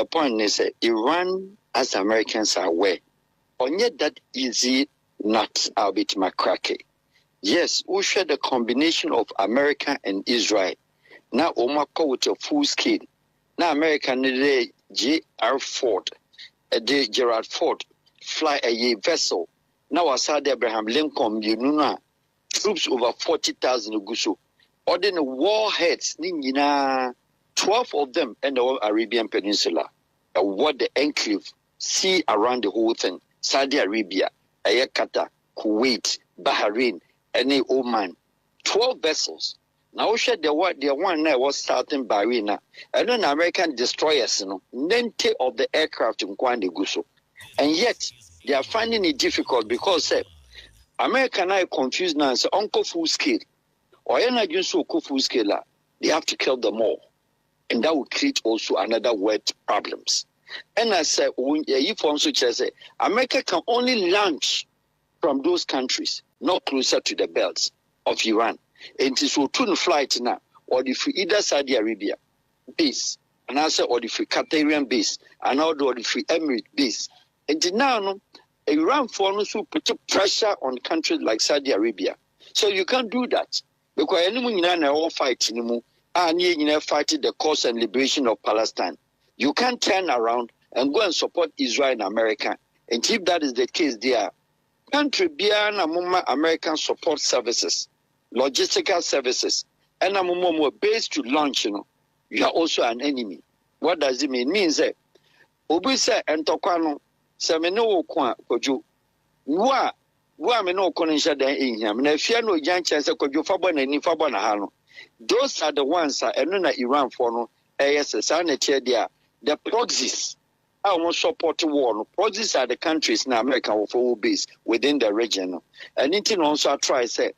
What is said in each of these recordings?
the point is Iran, as Americans are aware, on yet that easy not a bit macracky. Yes, we share the combination of America and Israel. Now, Omako with a full scale. Now, American J.R. Ford, Gerald Ford, fly a vessel. Now, Asad Abraham Lincoln, you know, troops over 40,000 Guso. Or then the warheads, 12 of them in the Arabian Peninsula. What the enclave see around the whole thing. Saudi Arabia, Qatar, Kuwait, Bahrain, and Oman. 12 vessels. Now, the one that was starting Bahrain, and then American destroyers, you know, 90 of the aircraft in Kwande Guso. And yet, they are finding it difficult because American are confused now. So, uncle full scale, or you're just so full scale, they have to kill them all. And that will create also another word problems. And I said, if also say, America can only launch from those countries, not closer to the belts of Iran. And it is so to flight now, or the free either Saudi Arabia base, and I said, or the free Qatarian base, and or the free Emirate base. And now, Iran foreigners will put pressure on countries like Saudi Arabia. So you can't do that because anyone in all fight anymore. And you fighting the cause and liberation of Palestine. You can't turn around and go and support Israel and America. And if that is the case, there country beyond American support services, logistical services, and a base to launch, you are also an enemy. What does it mean? It means that Obisa and Tokwano, Semeno Kwa Koju, Wa Meno Konisha in him, and if you know young chance of Koju Fabon and Nifabon Hano. Those are the ones that are Iran for no the proxies. I almost support the war. Proxies are the countries in America for base within the region. And it also try say,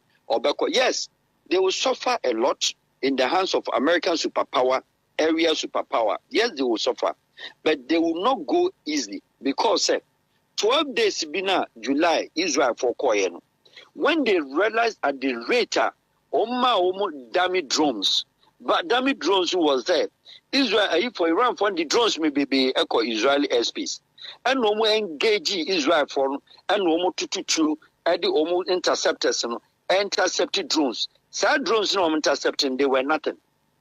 yes, they will suffer a lot in the hands of American superpower, area superpower. Yes, they will suffer, but they will not go easily because 12 days been July Israel for Koyen. When they realized at the rate. Dummy drones. But dummy drones was there. Israel, for Iran, for the drones may be echo Israeli airspace. And no more engage Israel for and no more to and the almost interceptors, intercepted drones. Sad drones no intercepting, they were nothing.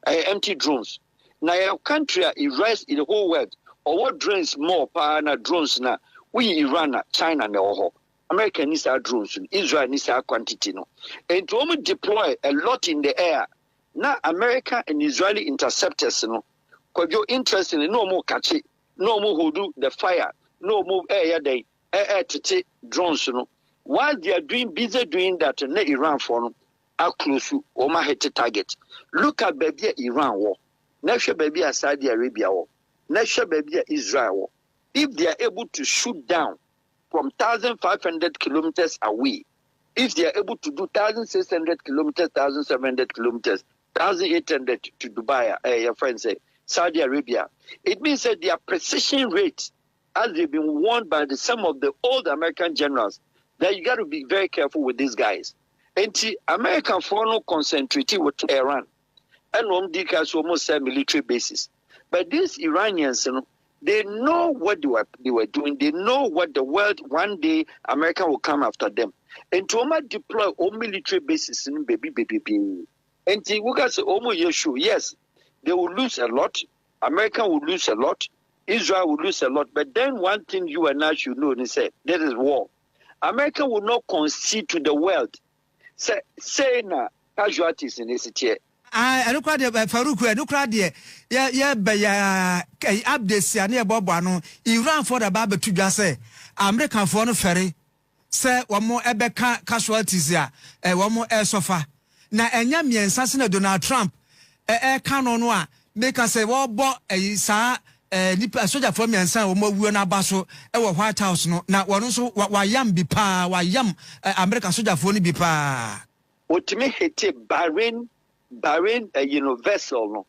Empty drones. Now your country erased in the whole world. Or what drains more power drones now? We Iran, China, no. America needs our drones, Israel needs our quantity. No. And to only deploy a lot in the air. Now, America and Israeli interceptors, because you're interested in no more catch it, no more who do the fire, no more air to take drones. While they are busy doing that, Iran for them are close to Oma hit target. Look at baby Iran war. Next baby Saudi Arabia war. Next baby Israel war. If they are able to shoot down from 1,500 kilometers away, if they are able to do 1,600 kilometers, 1,700 kilometers, 1,800 to Dubai, your friends say, Saudi Arabia, it means that their precision rate, as they've been warned by some of the old American generals, that you got to be very careful with these guys. And the American foreign concentrated with Iran, and Omdikas almost said military bases. But these Iranians, they know what they were doing. They know what the world, one day, America will come after them. And to deploy all military bases in baby. And to look at yes, they will lose a lot. America will lose a lot. Israel will lose a lot. But then one thing you and I should know, they say, there is war. America will not concede to the world. Say na casualties in this city. I look at the Farouk, I look at the updates, and near Bobano, Iran for the Baba to just say, American for no ferry, say one more Ebeka casualties here, one more air sofa. Now, and Yami and Sassina Donald Trump, air canon, make us say, well, bought a sa, a soldier for me and son, more Wuna Basso, our White House, no, now one also, why yam be pa, why yam, American soldier for be pa. What to make it Bahrain, vessel, no,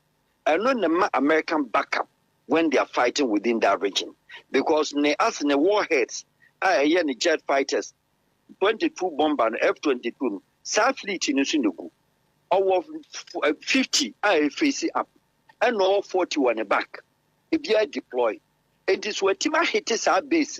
and not the American backup when they are fighting within that region. Because as in the warheads, the jet fighters, 22 bomber and F-22, South Fleet in Usinugu, all 50 face up, and all 41 back. if you deploy. It is what Tima hits our base,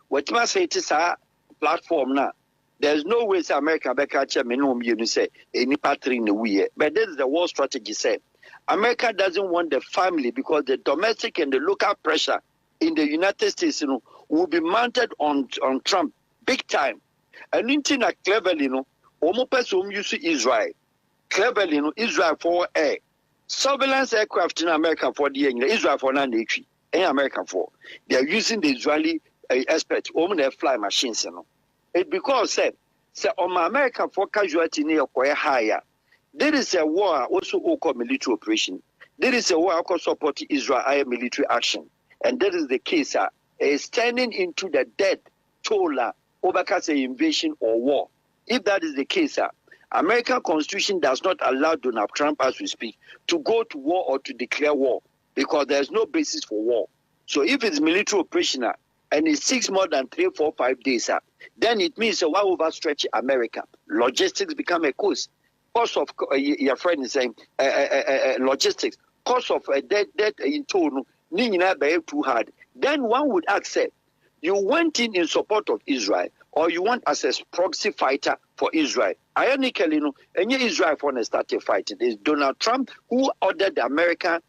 what Tima say it is our platform now. There's no way America back at you say any patri in the way. But this is the war strategy say. America doesn't want the family because the domestic and the local pressure in the United States, will be mounted on Trump big time. And in a cleverly, person use Israel. Cleverly, Israel for air. Surveillance aircraft in America for the Israel for non-Navy. In America for. They are using the Israeli experts, their fly machines, It because say on my American for casualty near quite higher. There is a war also called military operation. There is a war called support Israel military action. And that is the case, standing into the dead toll over invasion or war. If that is the case, American Constitution does not allow Donald Trump, as we speak, to go to war or to declare war because there is no basis for war. So if it's military operation and it takes more than 3, 4, 5 days, then it means why overstretch America? Logistics become a cost. Cost of your friend is saying logistics. Cost of debt in total, too hard. Then one would ask, you went in support of Israel, or you want as a proxy fighter for Israel. Ironically, any Israel for started fighting. It's Donald Trump who ordered the American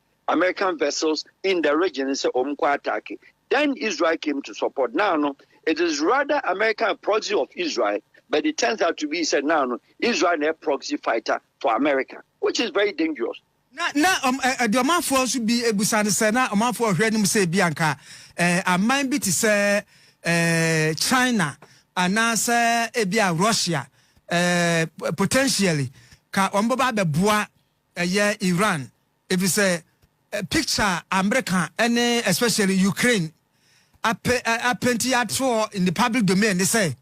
vessels in the region and said, attack. Then Israel came to support. Now, it is rather American proxy of Israel, but it turns out to be said now, Israel a proxy fighter for America, which is very dangerous. The man for should be a busan sena, a man for hearing him say Bianca, a mind bit is China, and now say Ebia Russia, potentially, ka omboba be bois a year Iran. If it's a picture America, and especially Ukraine, a plenty in the public domain, they say.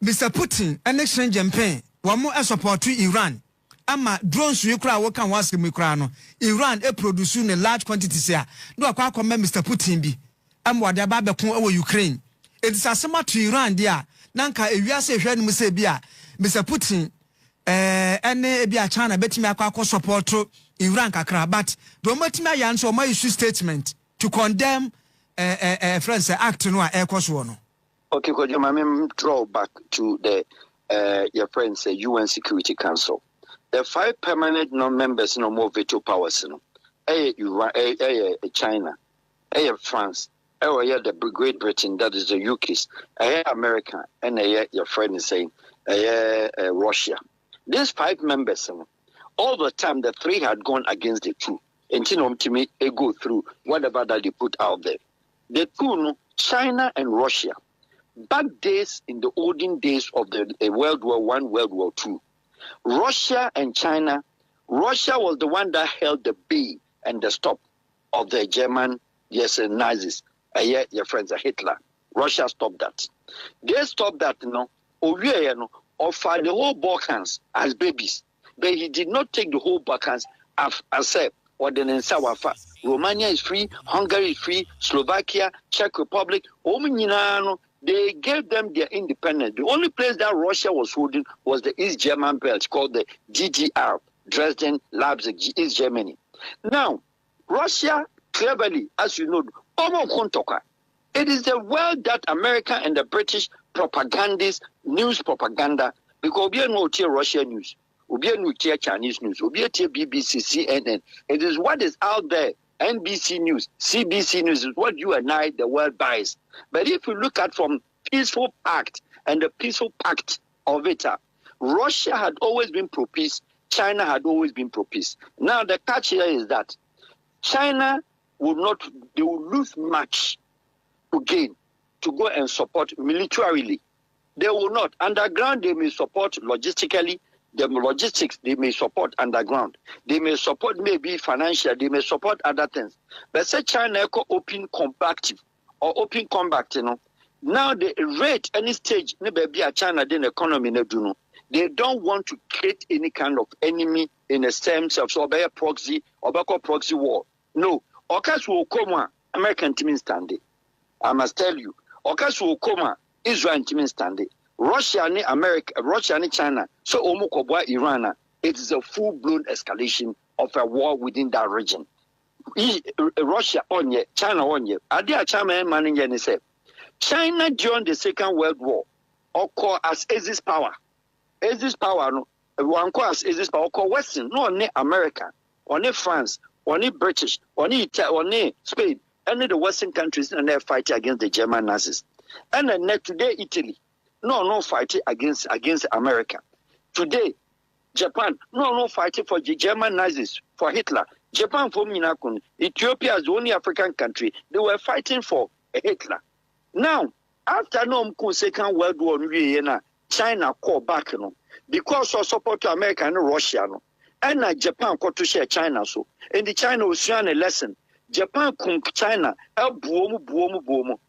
Mr. Putin, an exchange campaign, one more support to Iran. Ama drones you cry, what can was Mikrano. Iran producing a large quantity here. No, I can't comment Mr. Putin be. I'm what they're about over Ukraine. It's a summer to Iran, dear. Nanka, if you are saying, Mr. Putin, and be a China, bet me I support to Iran, Kakra, but don't let me answer my issue statement to condemn France act no air course one. Okay, could you draw back to the your friends UN Security Council? The 5 permanent non-members no more veto powers. China, France, the Great Britain, that is the UK, America, and your friend is saying Russia. These 5 members, all the time the 3 had gone against the 2. And to me, they go through whatever that they put out there. The 2, China and Russia, back days in the olden days of the World War I, World War II, Russia and China, Russia was the one that held the bay and the stop of the German, Nazis. Your friends are Hitler. Russia stopped that. They stopped that, offered the whole Balkans as babies. But he did not take the whole Balkans as Romania is free, Hungary is free, Slovakia, Czech Republic, they gave them their independence. The only place that Russia was holding was the East German belt called the DDR, Dresden, Leipzig, East Germany. Now, Russia, cleverly, as you know, it is the world that America and the British propagandists, news propaganda, because we are not here Russian news, we are not here Chinese news, we are here BBC, CNN. It is what is out there. NBC News, CBC News is what you and I, the world buys. But if you look at from peaceful pact and the peaceful pact of it, Russia had always been pro-peace, China had always been pro-peace. Now the catch here is that China will lose much to gain to go and support militarily. They will not. Underground, they may support logistically. The logistics, they may support underground. They may support maybe financial. They may support other things. But say China open combative or open combat, now the rate any stage, maybe a China then economy, they don't want to create any kind of enemy in a sense of so by proxy or back proxy war. No. Okas will come, American team standing. I must tell you, Okas will come, Israel team standing. Russia and America, Russia and China, so Omukobwa Iran, it is a full-blown escalation of a war within that region. Russia on ye, China on ye. Adia China man in Yenny said, China during the Second World War, or call as Axis power. Axis power, no, one call as Axis power, call Western, no, ne America, or ne France, or ne British, or ne Spain, any the Western countries, and they're fighting against the German Nazis. And then today, Italy, no fighting against America. Today, Japan, no fighting for the German Nazis, for Hitler. Japan for Minakun, Ethiopia is the only African country, they were fighting for Hitler. Now, after Second World War, China called back, because of support to America and Russia, and Japan got to share China, so, and the China was showing a lesson. Japan kunk China, boom,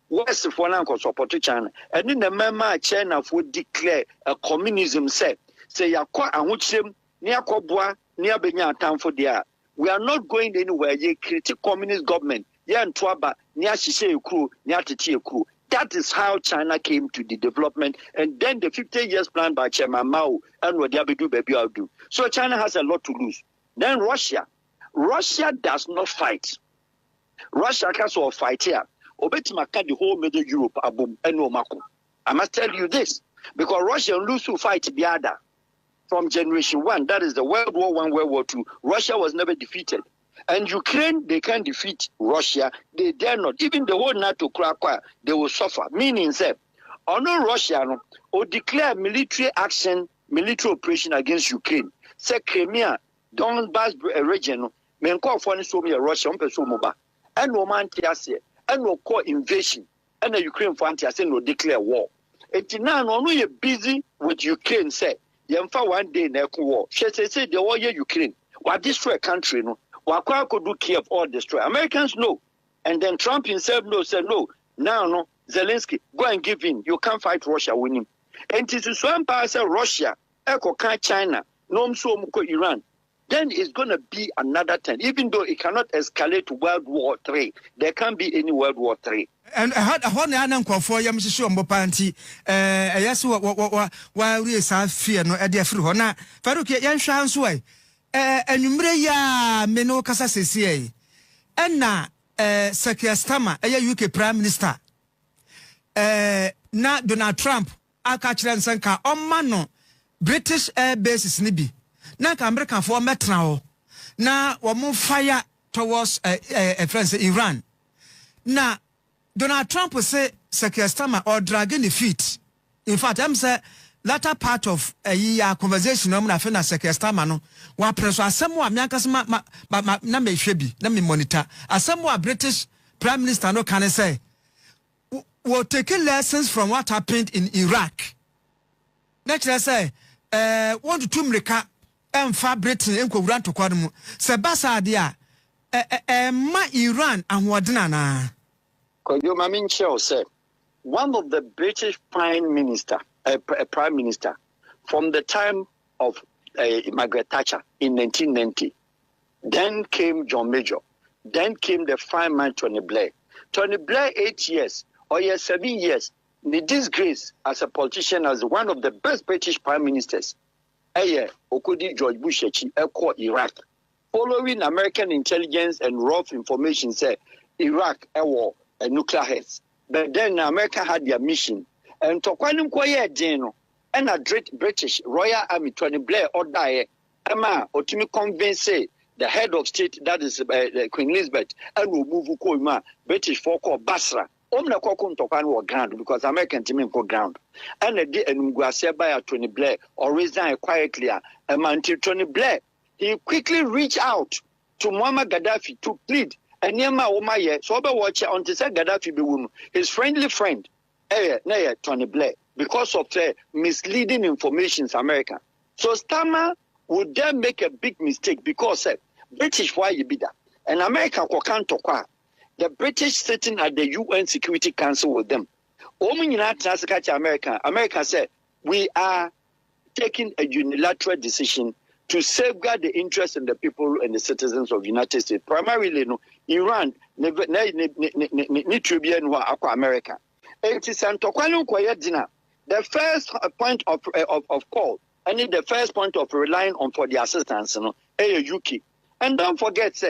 West for now support to China, and in the memo China would declare a communism say Yakwa and which him near Kobwa, near Benya town for the. We are not going anywhere. Ye critique communist government. Ye and Twaba, near Shisei crew, near Titi crew. That is how China came to the development. And then the 50 years plan by Chairman Mao and what Yabidu Baby do. So China has a lot to lose. Then Russia. Russia does not fight. Russia can sort of fight here. Obetimaka the whole Middle Europe abum eno. I must tell you this. Because Russia lose to fight the other. From Generation 1, that is the World War I, World War II, Russia was never defeated. And Ukraine, they can defeat Russia. They dare not. Even the whole NATO, they will suffer. Meaning, say, or no Russia, or declare military action, military operation against Ukraine. Say, Crimea, Donbass region, men call for any Russia, and no man and no call invasion, and the Ukraine for anti no declare war. It's now only busy with Ukraine, say. Yemfa one day na war. She say the war Ukraine. What destroy a country no. What could do Kiev or destroy. Americans know. And then Trump himself said no. Now no. Zelensky, go and give in. You can't fight Russia with him. And it is one person Russia, China, no Iran. Then it's gonna be another 10. Even though it cannot escalate to World War III. There can't be any World War III. And how na ananko for yam sisi ombo panti yes wa we sa fear no e de afiri ho na Farouk yan hwa nso ai enumre ya me no kasa sesi ai na Sekestama UK Prime Minister na Donald Trump aka kire nsanka omma no British air bases ni bi na ka American for metra ho na wo mo fire towards friends Iran na Donald Trump say Sekestama or dragging the feet. In fact, I'm say latter part of a year conversation na fena Sekestama no wa preso asemo a miankasema na me hwebi na me monitor asemo a British Prime Minister no can say we'll take lessons from what happened in Iraq. Next say want to tumrika emfa Britain enko wura to kwadum se basa de a ma Iran ahwodena na said, one of the British Prime Minister from the time of Margaret Thatcher in 1990, then came John Major, then came the fine man Tony Blair. Tony Blair 8 years, or 7 years, the disgrace as a politician as one of the best British Prime Ministers. Okudi George Bush Iraq. Following American intelligence and rough information said Iraq war. Nuclear heads. But then America had their mission. And to Quanum Quaye Dino and a British Royal Army Tony Blair or die Emma or to me convince the head of state, that is Queen Elizabeth, and will move Koima, British folk or Basra. Omna Kokun to Kwan ground because American team go ground. And a day and Guasia by Tony Blair or resign quietly. Until Tony Blair, he quickly reached out to Muammar Gaddafi to plead. And Yama Omaye, so watch until said Gaddafi be his friendly friend, Tony Blair, because of misleading information to America. So Starmer would then make a big mistake because British why you be that. And America can't talk. The British sitting at the UN Security Council with them. America said, we are taking a unilateral decision to safeguard the interests of the people and the citizens of the United States. Primarily, Iran, America. It is the first point of call, and the first point of relying on for the assistance, UK. And don't forget,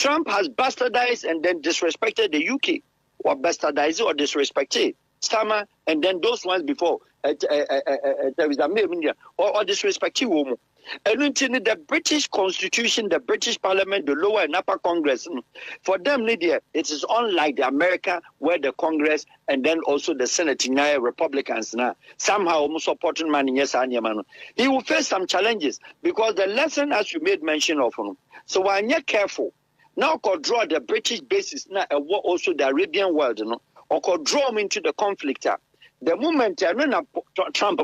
Trump has bastardized and then disrespected the UK, or bastardized or disrespected Summer, and then those ones before there is a India or disrespected woman. And the British Constitution, the British Parliament, the lower and upper Congress, for them, Lydia, it is unlike the America where the Congress and then also the Senate, Republicans now somehow almost supporting man. Yes, he will face some challenges because the lesson, as you made mention of, so when you're careful, now could draw the British bases now also the Arabian world, or could draw them into the conflict. The moment Trump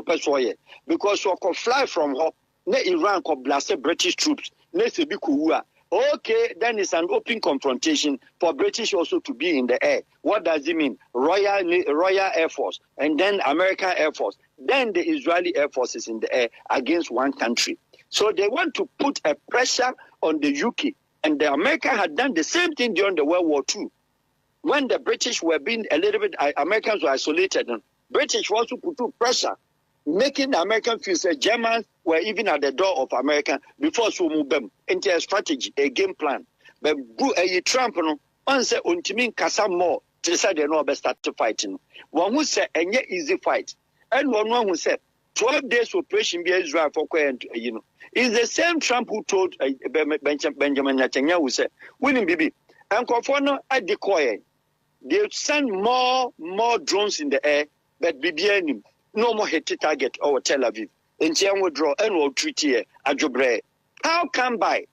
because we could fly from home. Iran could blast British troops. Okay, then it's an open confrontation for British also to be in the air. What does it mean? Royal Air Force and then American Air Force. Then the Israeli Air Force is in the air against one country. So they want to put a pressure on the UK. And the America had done the same thing during the World War II. When the British were being a little bit, Americans were isolated. British also put pressure, making the American feel that Germans were even at the door of America before so move them into a strategy, a game plan. But Trump, on say untimin kasa more to say they know about start to fighting. One who said and yet easy fight, and one who said 12 days operation be Israel for is the same Trump who told Benjamin Netanyahu who said, "Winning BB and Kofono at the coin, they send more drones in the air, but BBN no more hit target over Tel Aviv." In Tian withdraw and will treat here at Jobre. How come by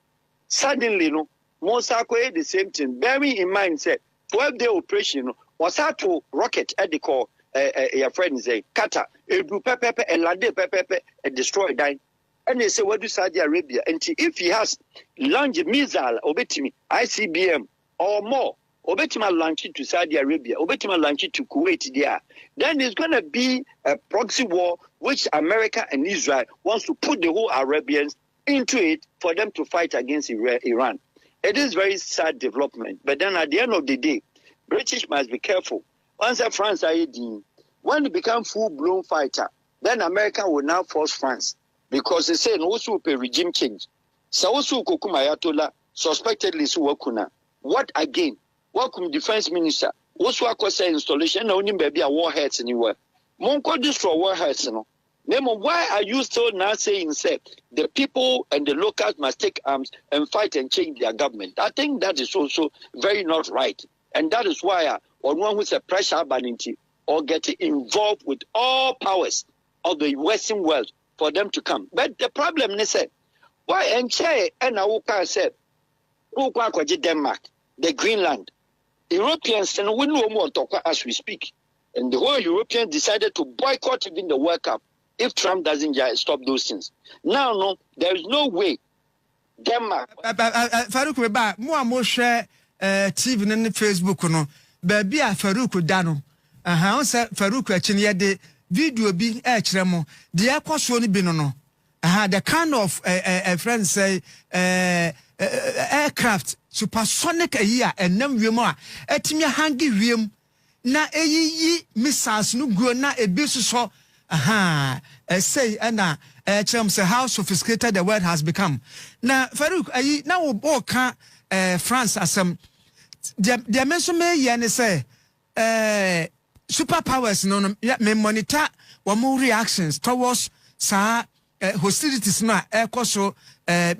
suddenly no Mosako the same thing? Bearing in mind, say 12-day operation was how to rocket at the core. Your friend say Qatar, do pepe and lade pepe and destroy dying. And they say, what do Saudi Arabia? And if he has launched missile, obetimi ICBM or more, obetima launch it to Saudi Arabia, obetima launch it to Kuwait there. Then there's going to be a proxy war which America and Israel wants to put the whole Arabians into it for them to fight against Iran. It is very sad development. But then at the end of the day, British must be careful. Once France when they become full-blown fighter, then America will now force France because they say no also pay regime change. So also Kokumayatola suspectedly Suwakuna. What again? Welcome defense minister. Also say installation only baby a warheads anywhere. Monko destroy warheads no. Nemo, why are you still now saying say the people and the locals must take arms and fight and change their government? I think that is also very not right. And that is why on one who's a pressure banity or getting involved with all powers of the Western world for them to come. But the problem is that why and Che and Awuka said Denmark, the Greenland. Europeans and we know more talk as we speak. And the whole Europeans decided to boycott even the World Cup if Trump doesn't stop those things. Now, no, there is no way. Denmark. Farouk, more share TV and Facebook, no. Baby, Farouk Dano. On said Farouk, actually, the video be Hremo. The aircraft only been no. The kind of friends say aircraft. Supersonic a year and num wima etimia hangi wiem na eyi missiles no go na ebisu so say na chem say how sophisticated the world has become na Farouk ayi na wo ka France asem de menso me ye ne say superpowers no me monitor wo reactions towards hostilities na ekoso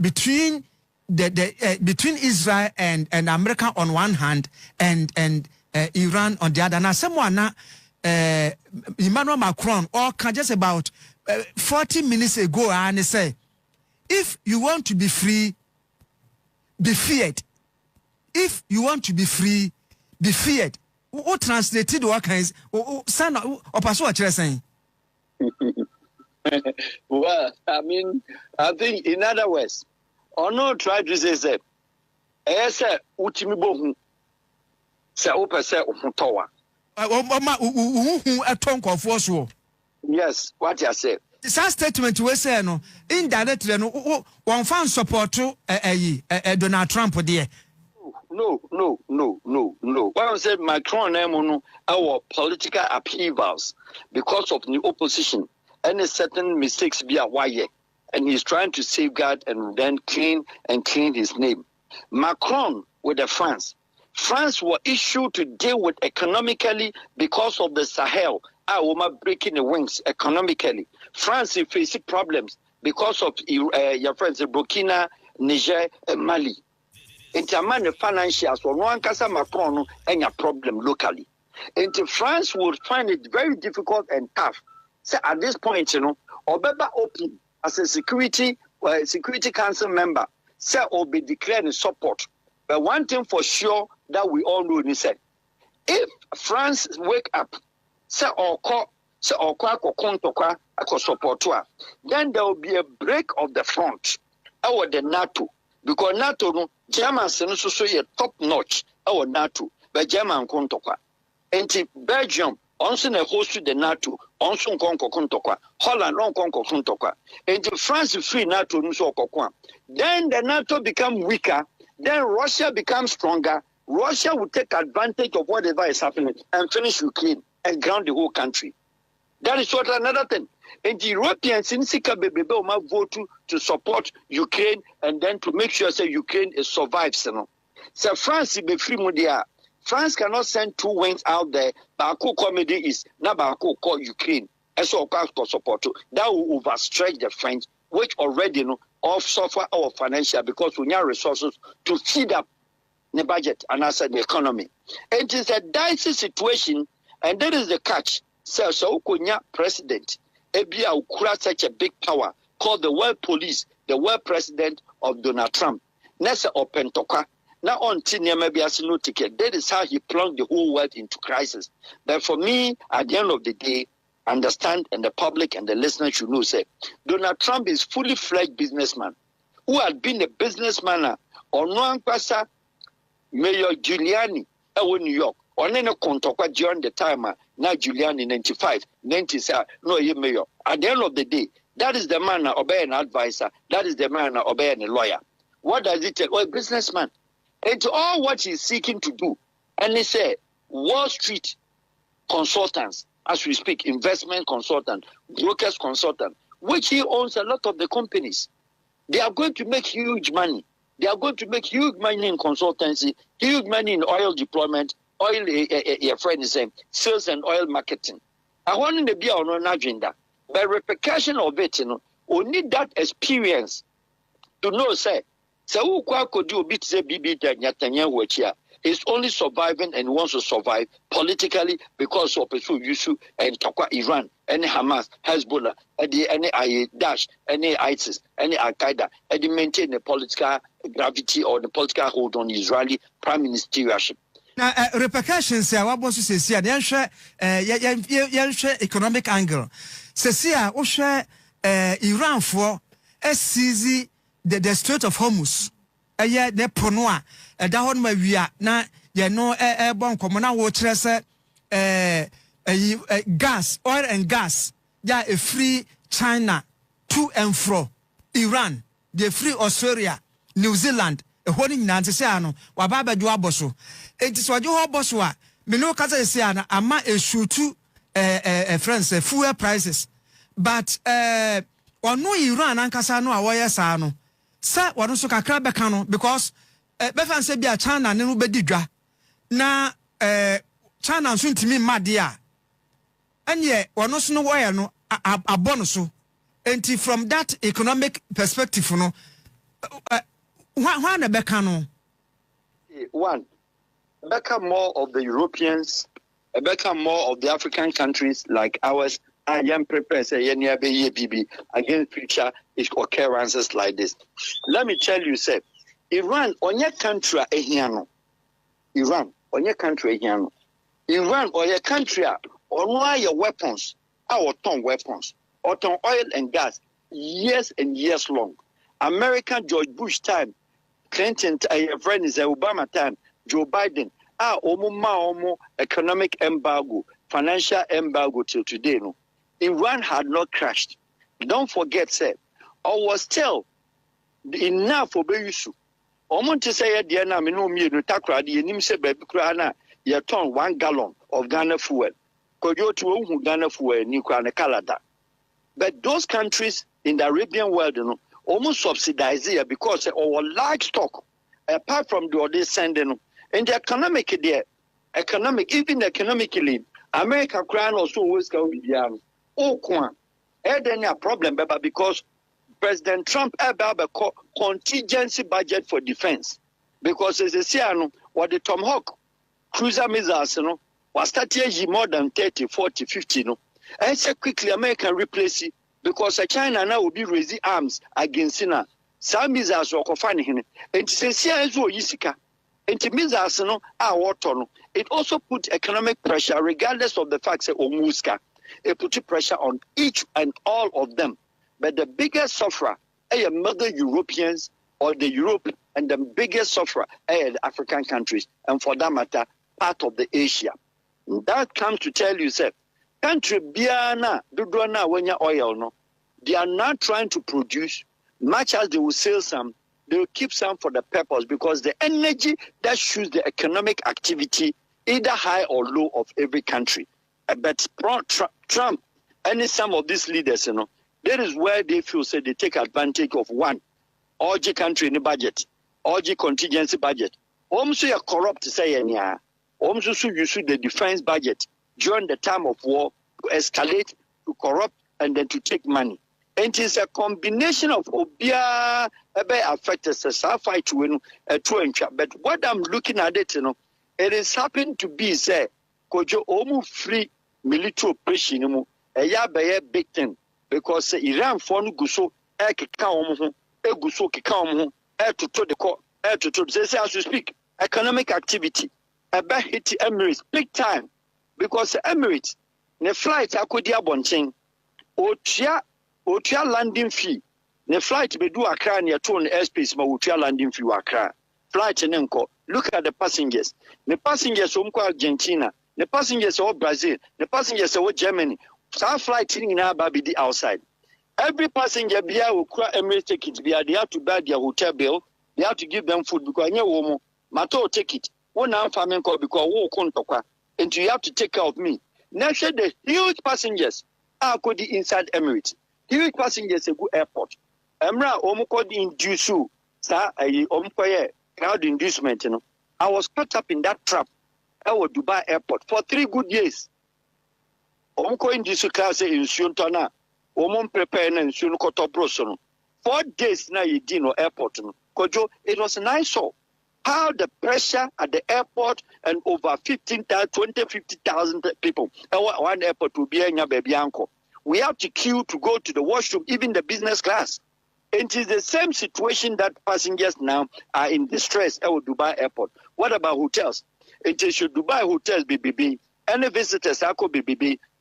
between between Israel and America on one hand and Iran on the other. Now, someone Emmanuel Macron just about 40 minutes ago and say, if you want to be free, be feared. If you want to be free, be feared. What translated what kinds? Son, or pass what you're saying? Well, I mean, I think in other words. Or no, try to say, say, Utimibo, say, Opa, say, Tower. A tongue of force. Yes, what you say. This statement we say, no, indirectly, no, one fan support to Donald Trump, dear. No. What I said, Macron, our political upheavals because of the opposition, any certain mistakes be a wire. And he's trying to safeguard and then clean his name. Macron with the France. France were issued to deal with economically because of the Sahel. We're breaking the wings economically. France is facing problems because of your friends in Burkina, Niger, and Mali. In terms of financials, for one casa Macron and a problem locally. And France would find it very difficult and tough. So at this point, Obeba open as a security council member, say or be declared in support. But one thing for sure that we all know is that if France wake up, say or support, then there will be a break of the front our the NATO. Because NATO no Germans no so top notch our NATO, but German kontokwa. And Belgium also na host the NATO, also konko kontokwa. Holland on konko kontokwa. And France free NATO no so kokwa. Then the NATO become weaker. Then Russia becomes stronger. Russia will take advantage of whatever is happening and finish Ukraine and ground the whole country. That is what another thing. And the Europeans in vote to support Ukraine and then to make sure that Ukraine survives. So France be free media. France cannot send two wings out there. Baku comedy is now Baku call Ukraine. As well for support. That will overstretch the French, which already suffer our financial because we need resources to feed up the budget and also the economy. It is a dicey situation, and that is the catch. So Ukunya president, Ebia Ukura such a big power called the world police, the world president of Donald Trump. Nessa open toka. Now on Tinia maybe has no ticket. That is how he plunged the whole world into crisis. But for me, at the end of the day, understand and the public and the listeners should know say Donald Trump is fully fledged businessman who had been a businessman or no Ankwasa Mayor Giuliani New York. Or no contokwa during the time now Giuliani 95, 97, no mayor. At the end of the day, that is the man obey an advisor, that is the man obey a lawyer. What does it tell? Well, a businessman. It's all what he's seeking to do. And he said, Wall Street consultants, as we speak, investment consultant, brokers consultant, which he owns a lot of the companies. They are going to make huge money. They are going to make huge money in consultancy, huge money in oil deployment, oil, your friend is saying, sales and oil marketing. I want to be on an agenda. By repercussion of it, we need that experience to know, say, so who could do a bit say BB Netanyahu here? He's only surviving and wants to survive politically because of Yusuf and Taqwa Iran, any Hamas, Hezbollah, any Daesh, any ISIS, any Al Qaeda, and they maintain the political gravity or the political hold on Israeli prime ministerialship. Now, repercussions, what was to say, the economic angle. Sesia, Osha, Iran for SCZ, the Strait of Hormuz, a year de Pronoa, a down my via, na, ya no airborne common water, gas, oil and gas, ya a free China, to and fro, Iran, the free Australia, New Zealand, a holding Nantiano, Wababa Duaboso. It is what you have Boswa. Mino Casa Siana, ama a shoe to friends, fuel prices. But or no Iran and Casano, away sano. Sir, what also Crabacano, because Befan said be a China and Nubedidra. Na China soon to me, my dear. And yet, one also no way a bonus. And from that economic perspective, no, one a becano. One. Become more of the Europeans, become more of the African countries like ours. I am prepared to say against future occurrences like this. Let me tell you, sir, Iran on your country Iran on your country Iran or your country on why your weapons, our tongue weapons, or tongue oil and gas, years and years long. American George Bush time, Clinton, your friend is Obama time. Joe Biden, economic embargo, financial embargo till today. No, Iran had not crashed. Don't forget, sir, or was still enough for Beyusu. To say at the end, I mean, no, me, no, Takra, the Nimse Bebukrana, you turn 1 gallon of Ghana fuel. Koyo to Ghana fuel, Nukrana Canada. But those countries in the Arabian world, almost subsidize here because our livestock apart from the other sending, and the even economically, America crown also always go with the then a problem, because President Trump had a contingency budget for defense. Because as I say, what the Tomahawk cruiser missiles, was started more than 30, 40, 50, and so quickly America replace it because China now will be raising arms against China. Some missiles are confining it. And to say, and missiles are water. It also put economic pressure, regardless of the fact that Omuska. It put pressure on each and all of them. But the biggest sufferer are mother Europeans or the Europe, and the biggest sufferer are the African countries, and for that matter, part of the Asia. That comes to tell you, sir, country biana dudwana wenya oil no, they are not trying to produce much as they will sell some. They will keep some for the purpose because the energy that shows the economic activity, either high or low, of every country. But Trump and some of these leaders, that is where they feel say they take advantage of one, OG country in the budget, OG contingency budget. Also, you corrupt say yeah. Also, you should the defense budget during the time of war to escalate, to corrupt, and then to take money. And it is a combination of obia affected fight to win a two. But what I'm looking at it, it is happened to be say, Kojo Omu free military operation, a big thing because Iran for no guso kika guso kika to the court to say as you speak economic activity about hit Emirates big time because Emirates the flight akodia bonchen otua landing fee the flight be do Accra near to on airspace ma otua landing fee Accra flight nenko look at the passengers umko Argentina the passengers of Brazil the passengers of Germany some flight in Ababidi outside. Every passenger bia will cry Emirates ticket bia they have to buy their hotel bill, they have to give them food because any woman mato take it. One now family call because wo kontokwa and you have to take care of me. Now share the huge passengers are could inside Emirates. Huge passengers a good airport. Emra omuko di induce sa omuko crowd inducement I was caught up in that trap. I was Dubai airport for 3 good years. Omko induce class in Suntona. Omon prepare and soon koto brosono. 4 days now you dino airport. Kojo, it was nice so. How the pressure at the airport and over 50,000 people. One airport will be in your baby uncle. We have to queue to go to the washroom, even the business class. It is the same situation that passengers now are in distress at Dubai airport. What about hotels? It is should Dubai hotels be any visitors ako be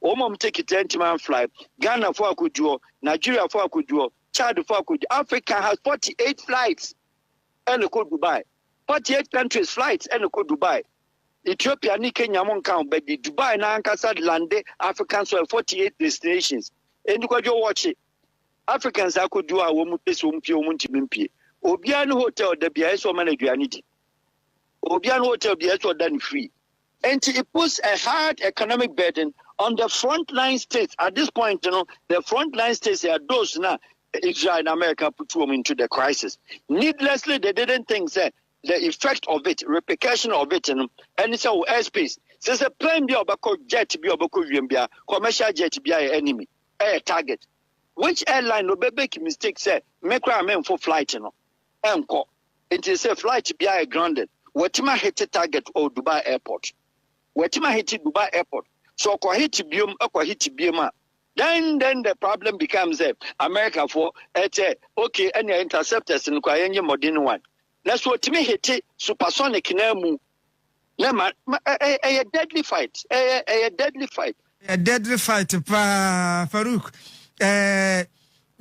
Omom take it 10-man flight. Ghana for Akujo, Nigeria for Akujo, Chad for Akujo. Africa has 48 flights and go Dubai. 48 countries flights and go Dubai. Ethiopia ni Kenya mon count, but the Dubai na ankasa lande Africans have 48 destinations. And you go watch it. Africans are could do a woman pimpie. Obian hotel the BS or manager. Obian hotel the SO done free. And it puts a hard economic burden on the frontline states. At this point, the frontline states are those now Israel and America put them into the crisis. Needlessly, they didn't think that the effect of it, repercussion of it, and it's our airspace. Since a plane be about jet be about commercial jet be an enemy, a target. Which airline no make mistake say make a for flight, it is a flight be a grounded. What my hit target or Dubai airport. What my hit Dubai airport. So hit bioma. Then the problem becomes America for okay any interceptors in any modern one. That's what me hit supersonic nemu. A deadly fight. A deadly fight. A deadly fight, Farouk. Say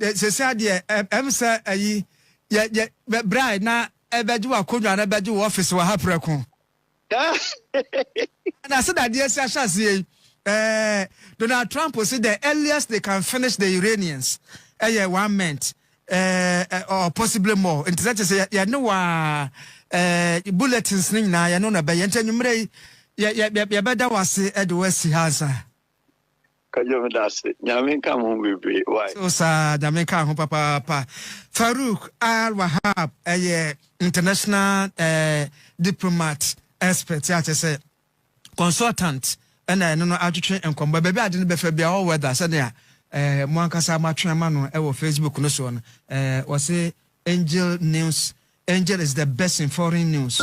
emsa ayi ya bride na ebeju akodwa na ebeju office wa hapreko. And I said that yes, Donald Trump will say the earliest they can finish the Iranians, 1 month, or possibly more. And that is ya no bulletins na ya no na be yente numre ya better was at the West Haza. Kajo Dasi, Yaminka Mumbi, why? So, sir, Jamaica, Papa, Farouk Al Wahab, a international diplomat, expert, I say, consultant, and I know how to train and come. But baby, I didn't be all weather, said there. Mwankasa matwa mano ewo Facebook no so was say Angel News. Angel is the best in foreign news.